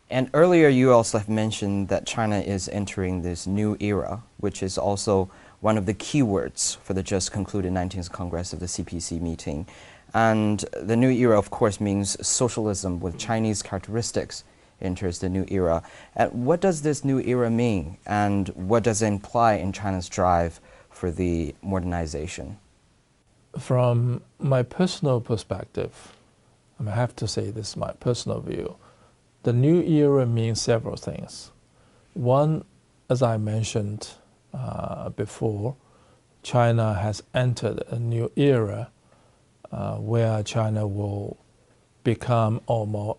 And earlier you also have mentioned that China is entering this new era, which is also one of the keywords for the just concluded 19th Congress of the CPC meeting. And the new era, of course, means socialism with Chinese characteristics enters the new era. And what does this new era mean, and what does it imply in China's drive for the modernization? From my personal perspective, I have to say this is my personal view. The new era means several things. One, as I mentioned before, China has entered a new era where China will become a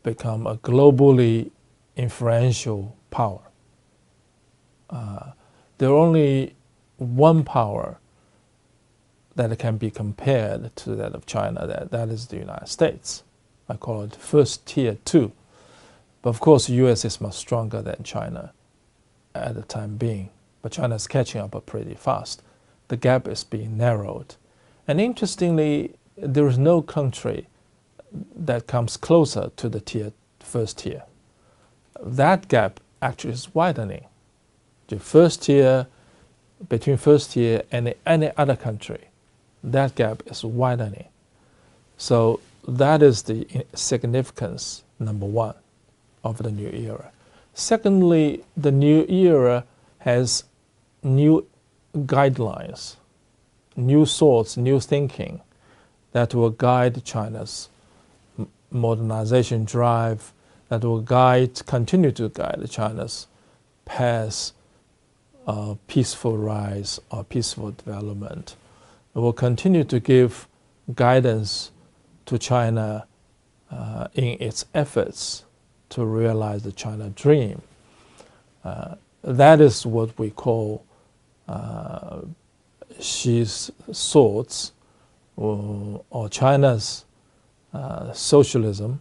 globally influential power. There are only one power that can be compared to that of China, that is the United States. I call it first tier two. But of course, the US is much stronger than China at the time being. But China is catching up pretty fast. The gap is being narrowed. And interestingly, there is no country that comes closer to the first tier. That gap actually is widening. The first tier, between first tier and any other country, that gap is widening. So that is the significance, number one, of the new era. Secondly, the new era has new guidelines, new thoughts, new thinking that will guide China's modernization drive, that will continue to guide China's path of peaceful rise or peaceful development. It will continue to give guidance to China in its efforts to realize the China dream. That is what we call Xi's thoughts, or China's socialism,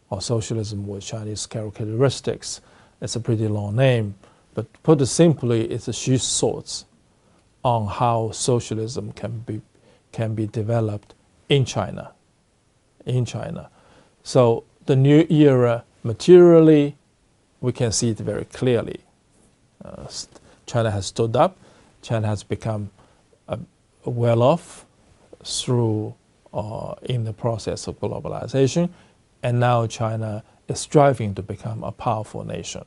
or socialism with Chinese characteristics. It's a pretty long name, but put it simply, it's Xi's thoughts on how socialism can be developed in China. So the new era, materially, we can see it very clearly. China has stood up. China has become well off through in the process of globalization, and now China is striving to become a powerful nation.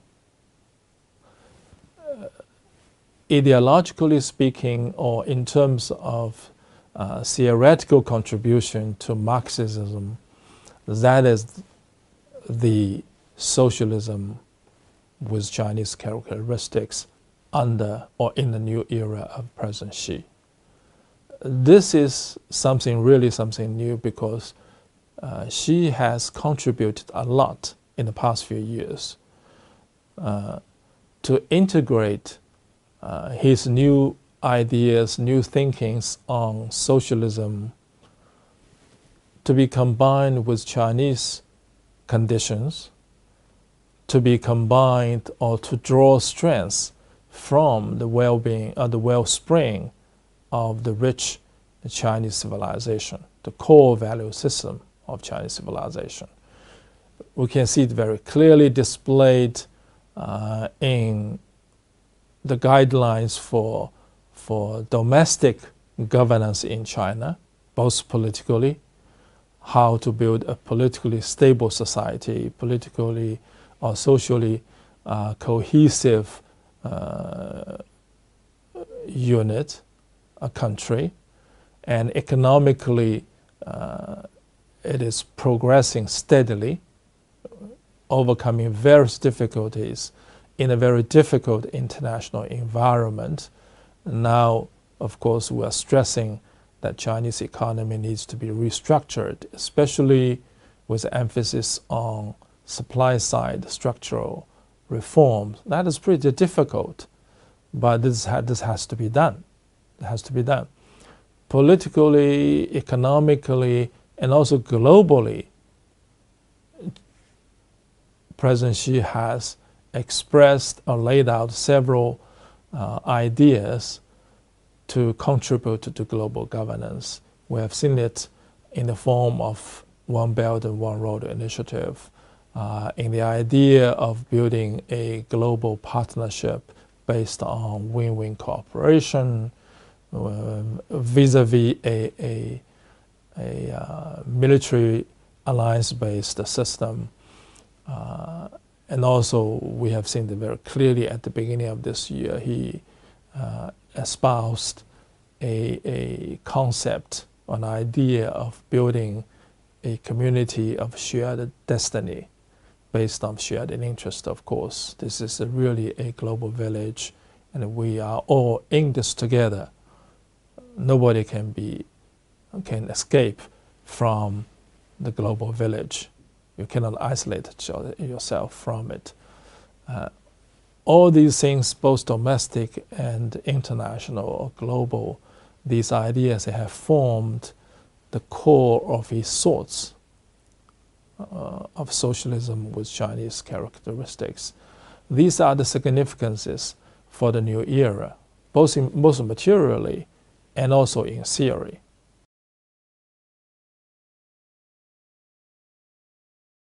Ideologically speaking, or in terms of theoretical contribution to Marxism, that is the socialism with Chinese characteristics under or in the new era of President Xi. This is really something new, because Xi has contributed a lot in the past few years to integrate his new ideas, new thinkings on socialism to be combined with Chinese conditions, to be combined or to draw strengths from the well-being or the wellspring of the rich Chinese civilization, the core value system of Chinese civilization. We can see it very clearly displayed in the guidelines for domestic governance in China, both politically, how to build a politically stable society, politically or socially cohesive unit, a country, and economically it is progressing steadily, overcoming various difficulties in a very difficult international environment. Now, of course, we are stressing that Chinese economy needs to be restructured, especially with emphasis on supply side structural reforms. That is pretty difficult, but this has to be done. It has to be done. Politically, economically, and also globally, President Xi has expressed or laid out several ideas to contribute to global governance. We have seen it in the form of One Belt and One Road initiative, in the idea of building a global partnership based on win-win cooperation, vis-a-vis a military alliance-based system. And also, we have seen that very clearly at the beginning of this year, he espoused a concept, an idea of building a community of shared destiny based on shared interest, of course. This is really a global village, and we are all in this together. Nobody can escape from the global village. You cannot isolate yourself from it. All these things, both domestic and international or global, these ideas, they have formed the core of his thoughts of socialism with Chinese characteristics. These are the significances for the new era, both materially and also in theory.